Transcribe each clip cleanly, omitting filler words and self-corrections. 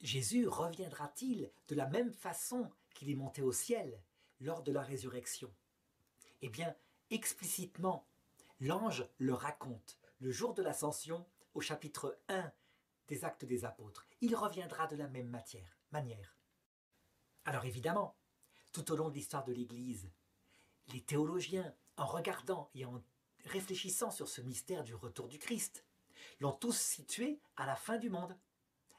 Jésus reviendra-t-il de la même façon qu'il est monté au ciel lors de la résurrection? Eh bien, explicitement, l'ange le raconte le jour de l'ascension au chapitre 1 des Actes des Apôtres. Il reviendra de la même manière. Alors évidemment, tout au long de l'histoire de l'Église, les théologiens, en regardant et en réfléchissant sur ce mystère du retour du Christ, l'ont tous situé à la fin du monde,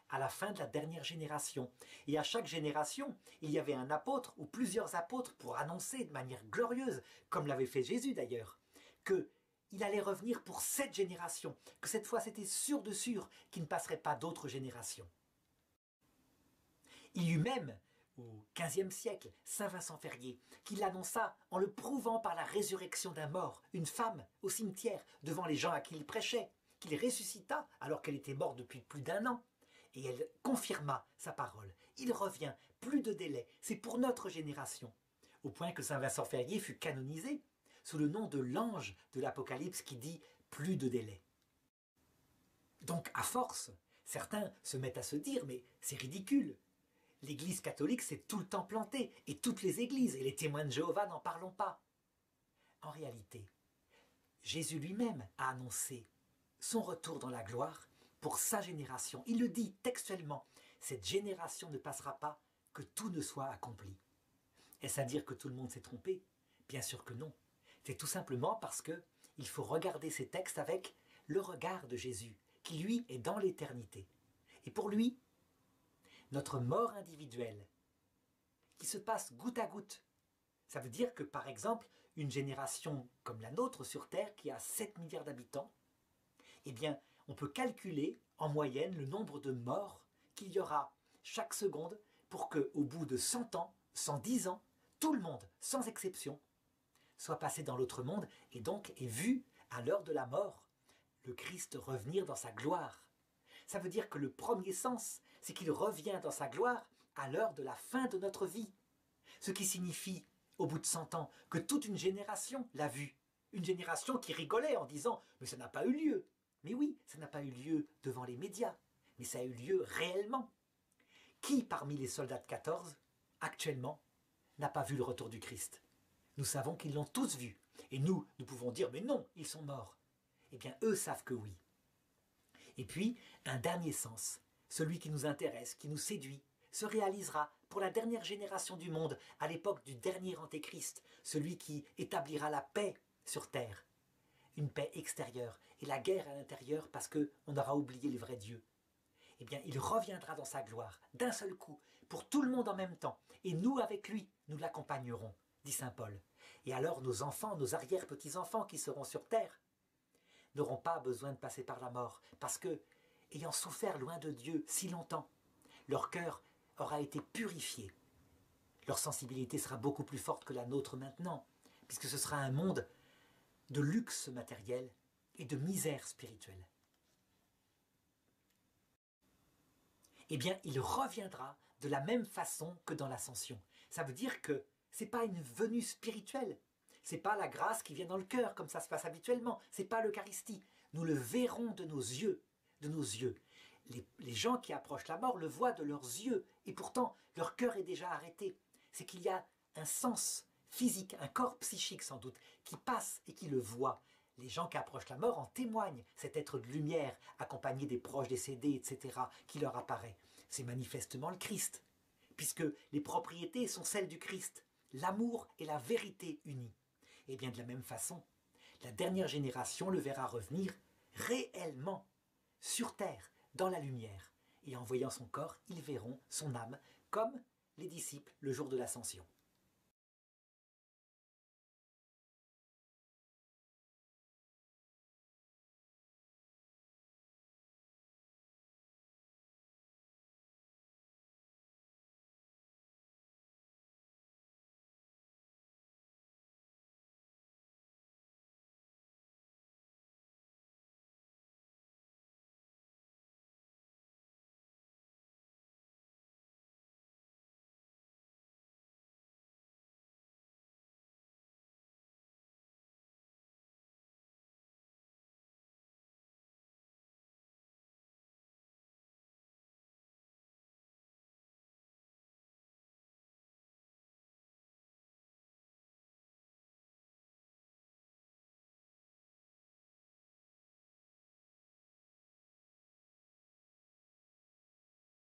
à la fin de la dernière génération. Et à chaque génération, il y avait un apôtre ou plusieurs apôtres pour annoncer de manière glorieuse, comme l'avait fait Jésus d'ailleurs, qu'il allait revenir pour cette génération, que cette fois c'était sûr de sûr qu'il ne passerait pas d'autres générations. Il y eut même, au XVe siècle, saint Vincent Ferrier, qui l'annonça en le prouvant par la résurrection d'un mort, une femme au cimetière, devant les gens à qui il prêchait, qu'il ressuscita alors qu'elle était morte depuis plus d'1 an. Et elle confirma sa parole. Il revient, plus de délai, c'est pour notre génération. Au point que saint Vincent Ferrier fut canonisé sous le nom de l'ange de l'Apocalypse qui dit « plus de délai ». Donc à force, certains se mettent à se dire « mais c'est ridicule ». L'Église catholique s'est tout le temps plantée, et toutes les églises, et les témoins de Jéhovah n'en parlons pas. En réalité, Jésus lui-même a annoncé son retour dans la gloire pour sa génération. Il le dit textuellement, cette génération ne passera pas que tout ne soit accompli. Est-ce à dire que tout le monde s'est trompé? Bien sûr que non. C'est tout simplement parce qu'il faut regarder ces textes avec le regard de Jésus, qui lui est dans l'éternité. Et pour lui, notre mort individuelle, qui se passe goutte à goutte, ça veut dire que par exemple, une génération comme la nôtre sur Terre, qui a 7 milliards d'habitants, eh bien, on peut calculer en moyenne le nombre de morts qu'il y aura chaque seconde pour qu'au bout de 100 ans, 110 ans, tout le monde, sans exception, soit passé dans l'autre monde et donc ait vu, à l'heure de la mort, le Christ revenir dans sa gloire. Ça veut dire que le premier sens, c'est qu'il revient dans sa gloire à l'heure de la fin de notre vie. Ce qui signifie, au bout de 100 ans, que toute une génération l'a vu. Une génération qui rigolait en disant « mais ça n'a pas eu lieu ». Mais oui, ça n'a pas eu lieu devant les médias, mais ça a eu lieu réellement. Qui parmi les soldats de 14, actuellement, n'a pas vu le retour du Christ? Nous savons qu'ils l'ont tous vu. Et nous pouvons dire « mais non, ils sont morts ». Eh bien, eux savent que oui. Et puis, un dernier sens, celui qui nous intéresse, qui nous séduit, se réalisera pour la dernière génération du monde, à l'époque du dernier Antéchrist, celui qui établira la paix sur terre. Une paix extérieure et la guerre à l'intérieur parce qu'on aura oublié le vrai Dieu. Eh bien, il reviendra dans sa gloire, d'un seul coup, pour tout le monde en même temps. Et nous, avec lui, nous l'accompagnerons, dit saint Paul. Et alors nos enfants, nos arrière-petits-enfants qui seront sur terre, n'auront pas besoin de passer par la mort, parce que, ayant souffert loin de Dieu si longtemps, leur cœur aura été purifié. Leur sensibilité sera beaucoup plus forte que la nôtre maintenant, puisque ce sera un monde de luxe matériel et de misère spirituelle. Eh bien, il reviendra de la même façon que dans l'ascension. Ça veut dire que ce n'est pas une venue spirituelle. Ce n'est pas la grâce qui vient dans le cœur, comme ça se passe habituellement. Ce n'est pas l'Eucharistie. Nous le verrons de nos yeux. De nos yeux. Les gens qui approchent la mort le voient de leurs yeux. Et pourtant, leur cœur est déjà arrêté. C'est qu'il y a un sens physique, un corps psychique sans doute, qui passe et qui le voit. Les gens qui approchent la mort en témoignent, cet être de lumière, accompagné des proches décédés, etc., qui leur apparaît. C'est manifestement le Christ, puisque les propriétés sont celles du Christ, l'amour et la vérité unis. Et bien de la même façon, la dernière génération le verra revenir réellement, sur terre, dans la lumière. Et en voyant son corps, ils verront son âme, comme les disciples le jour de l'ascension.